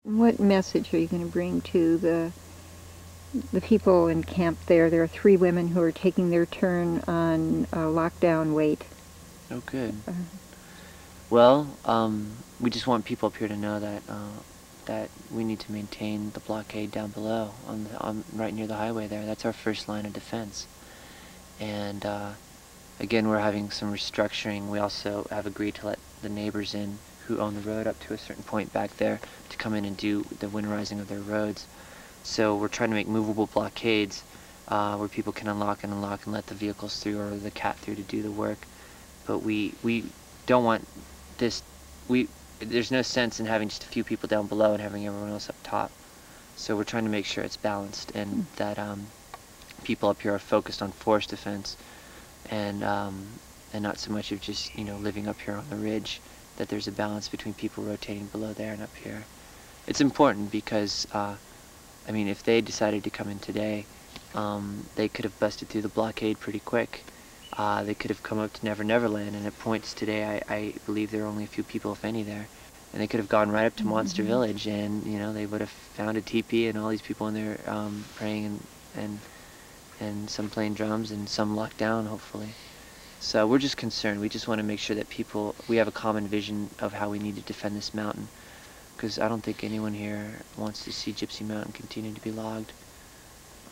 What message are you going to bring to the people in camp there? There are 3 women who are taking their turn on lockdown weight. Oh, good. Well, we just want people up here to know that that we need to maintain the blockade down below, right near the highway there. That's our first line of defense. And again, we're having some restructuring. We also have agreed to let the neighbors in who own the road up to a certain point back there to come in and do the winterizing of their roads. So we're trying to make movable blockades where people can unlock and let the vehicles through or the cat through to do the work. But we don't want this. There's no sense in having just a few people down below and having everyone else up top. So we're trying to make sure it's balanced and that people up here are focused on forest defense and not so much of just living up here on the ridge. That there's a balance between people rotating below there and up here. It's important because I mean, if they decided to come in today, they could have busted through the blockade pretty quick. They could have come up to Never Never Land, and at points today, I believe there are only a few people, if any, there. And they could have gone right up to Monster Village, and they would have found a teepee and all these people in there praying and some playing drums and some locked down, hopefully. So we're just concerned. We just want to make sure that we have a common vision of how we need to defend this mountain, because I don't think anyone here wants to see Gypsy Mountain continue to be logged.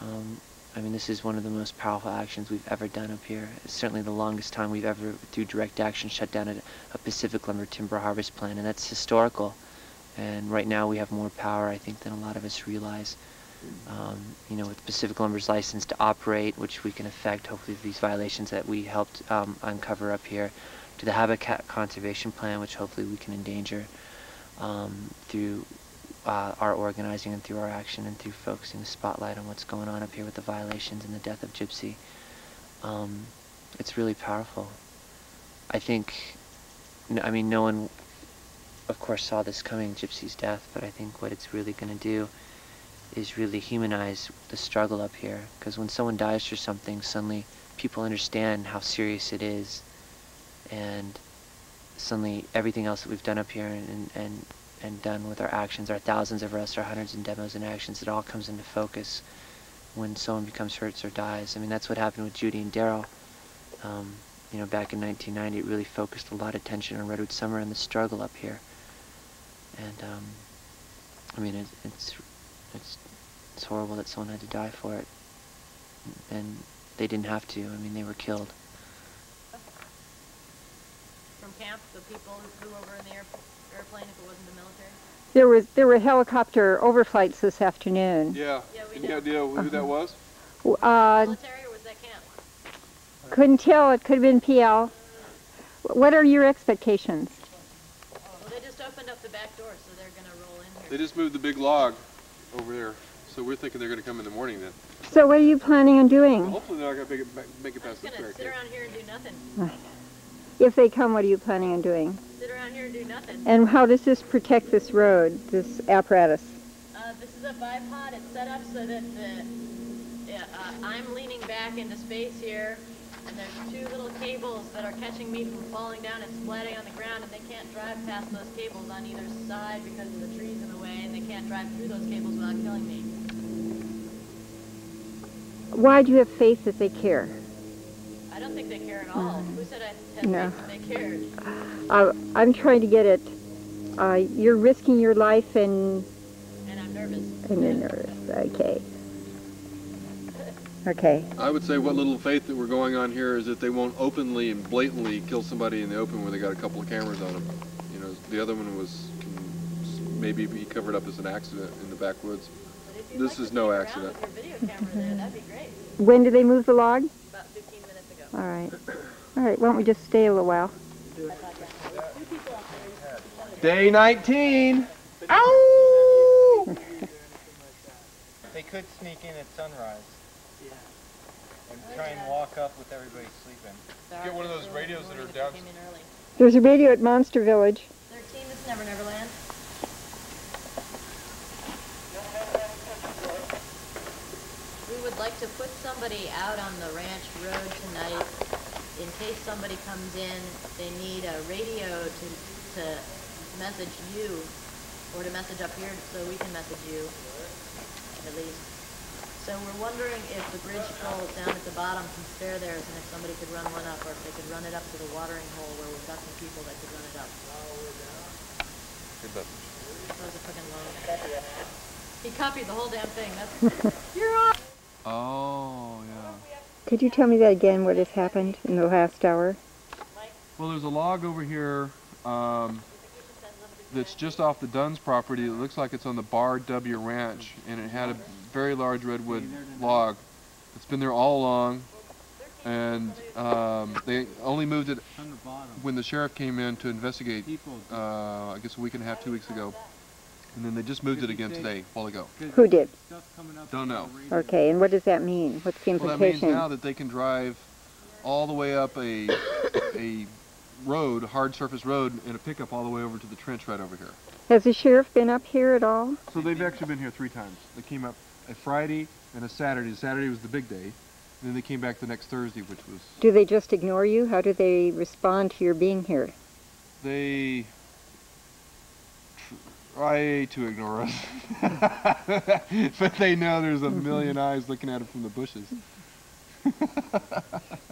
I mean, this is one of the most powerful actions we've ever done up here. It's certainly the longest time we've ever, through direct action, shut down a Pacific Lumber timber harvest plan, and that's historical. And right now we have more power, I think, than a lot of us realize. With Pacific Lumber's license to operate, which we can affect, hopefully, these violations that we helped uncover up here, to the habitat conservation plan, which hopefully we can endanger through our organizing and through our action and through focusing the spotlight on what's going on up here with the violations and the death of Gypsy. It's really powerful. I mean, no one, of course, saw this coming, Gypsy's death, but I think what it's really going to do is really humanize the struggle up here, because when someone dies for something, suddenly people understand how serious it is, and suddenly everything else that we've done up here and done with our actions, our thousands of arrests, our hundreds of demos and actions, it all comes into focus when someone becomes hurt or dies. I mean, that's what happened with Judy and Daryl. Back in 1990, it really focused a lot of attention on Redwood Summer and the struggle up here. And I mean, it's horrible that someone had to die for it, and they didn't have to. I mean, they were killed. From camp, the people who flew over in the airplane, if it wasn't the military? There were helicopter overflights this afternoon. Yeah. Any idea who that was? Military, or was that camp? Couldn't tell. It could have been PL. What are your expectations? Well, they just opened up the back door, so they're going to roll in here. They just moved the big log over there, so we're thinking they're going to come in the morning then. So what are you planning on doing? Well, hopefully they're not going to make it past the I'm just going to sit around here and do nothing. If they come, what are you planning on doing? Sit around here and do nothing. And how does this protect this road, this apparatus? This is a bipod. It's set up so that I'm leaning back into space here, and there's 2 little cables that are catching me from falling down and splatting on the ground, and they can't drive past those cables on either side because of the trees in the way, and they can't drive through those cables without killing me. Why do you have faith that they care? I don't think they care at all. Who said I had faith that they cared? I'm trying to get it. You're risking your life and I'm nervous. And you're nervous. Okay. Okay. I would say what little faith that we're going on here is that they won't openly and blatantly kill somebody in the open where they got a couple of cameras on them. The other one can maybe be covered up as an accident in the backwoods. This is no accident. With your video camera there, that'd be great. When did they move the log? About 15 minutes ago. All right. All right. Why don't we just stay a little while? Day 19. Ow! They could sneak in at sunrise and try and walk up with everybody sleeping. Get one of those radios that are down. There's a radio at Monster Village. 13, this is Never Never Land. We would like to put somebody out on the ranch road tonight. In case somebody comes in, they need a radio to message you or to message up here so we can message you, at least. So we're wondering if the bridge pole down at the bottom can spare theirs, and if somebody could run one up, or if they could run it up to the watering hole where we've got some people that could run it up. Good message. That was a fucking loan. He copied the whole damn thing. That's you're on. Oh, yeah. Could you tell me that again, what has happened in the last hour? Well, there's a log over here that's just off the Dunn's property. It looks like it's on the Bar W Ranch, and it had a very large redwood log. It's been there all along, and they only moved it when the sheriff came in to investigate, I guess a week and a half, 2 weeks ago. And then they just moved it again today, a while ago. Who did? Don't know. Okay, and what does that mean? What's the Well, that means implication? now that they can drive all the way up a road, hard surface road, in a pickup all the way over to the trench right over here. Has the sheriff been up here at all? So they've actually been here 3 times. They came up a Friday and a Saturday. Saturday was the big day. And then they came back the next Thursday, which was... Do they just ignore you? How do they respond to your being here? They try to ignore us. But they know there's a million eyes looking at it from the bushes.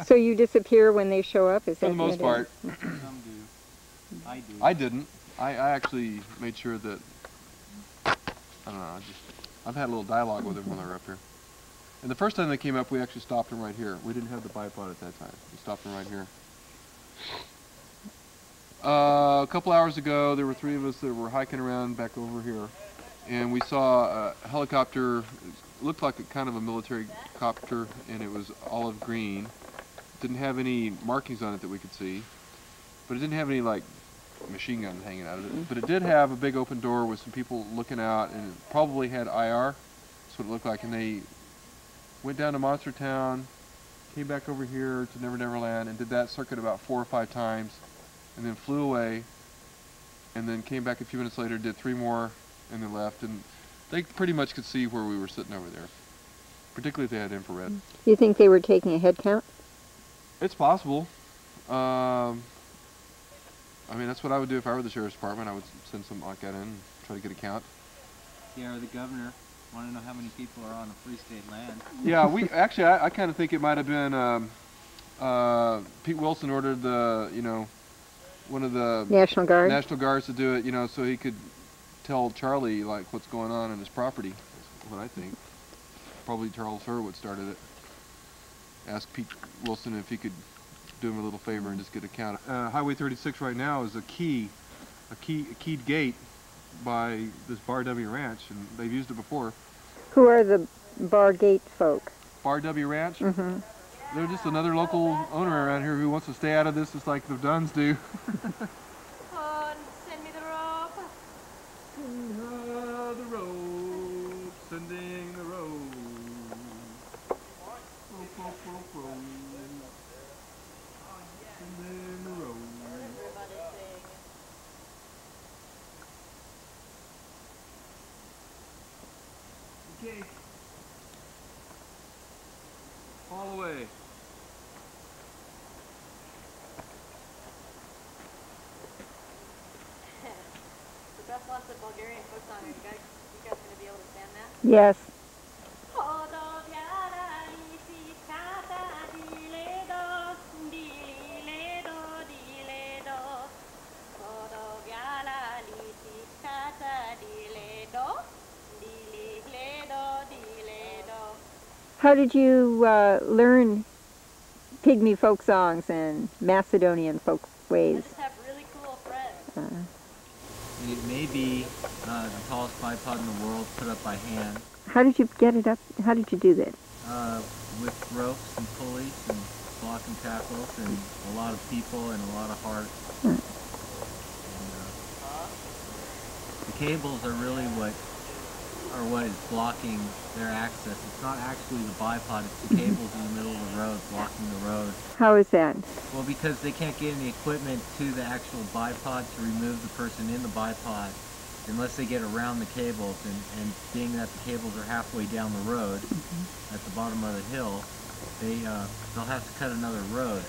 So you disappear when they show up? Is that For the most part. Some do. I do. I didn't. I actually made sure that, I don't know, I've had a little dialogue with them when they were up here. And the first time they came up, we actually stopped them right here. We didn't have the bipod at that time. We stopped them right here. A couple hours ago, there were 3 of us that were hiking around back over here, and we saw a helicopter. It looked like a kind of a military copter, and it was olive green. Didn't have any markings on it that we could see, but it didn't have any like machine guns hanging out of it. But it did have a big open door with some people looking out, and it probably had IR. That's what it looked like. And they went down to Monster Town, came back over here to Never Never Land, and did that circuit about 4 or 5 times, and then flew away, and then came back a few minutes later, did 3 more, and then left. And they pretty much could see where we were sitting over there, particularly if they had infrared. You think they were taking a head count? It's possible. I mean, that's what I would do if I were the sheriff's department. I would send something like that in and try to get a count. Yeah, or the governor. Want to know how many people are on a free state land? Yeah, we actually, I kind of think it might have been Pete Wilson ordered the, one of the National Guard? National Guards to do it, so he could tell Charlie like what's going on in his property. That's what I think. Probably Charles Hurwitz started it. Asked Pete Wilson if he could do him a little favor and just get a count. Highway 36 right now is a keyed gate by this Bar W Ranch, and they've used it before. Who are the Bar Gate folk? Bar W Ranch? Mm-hmm. They're just another local owner around here who wants to stay out of this just like the Dunns do. Oh, send me the rope. The road, sending the road. Rope, rope, rope, rope. Sending the road. Okay. All the way. The best lots of Bulgarian folk song. You guys gonna be able to stand that? Yes. How did you learn Pygmy folk songs and Macedonian folk I ways? just have really cool friends. It may be the tallest bipod in the world, put up by hand, How did you get it up? How did you do that? with ropes and pulleys and block and tackles and a lot of people and a lot of heart. And, the cables are really what is blocking their access. It's not actually the bipod, it's the cables in the middle of the road blocking the road. How is that? Well, because they can't get any equipment to the actual bipod to remove the person in the bipod unless they get around the cables, and being that the cables are halfway down the road at the bottom of the hill, they'll have to cut another road.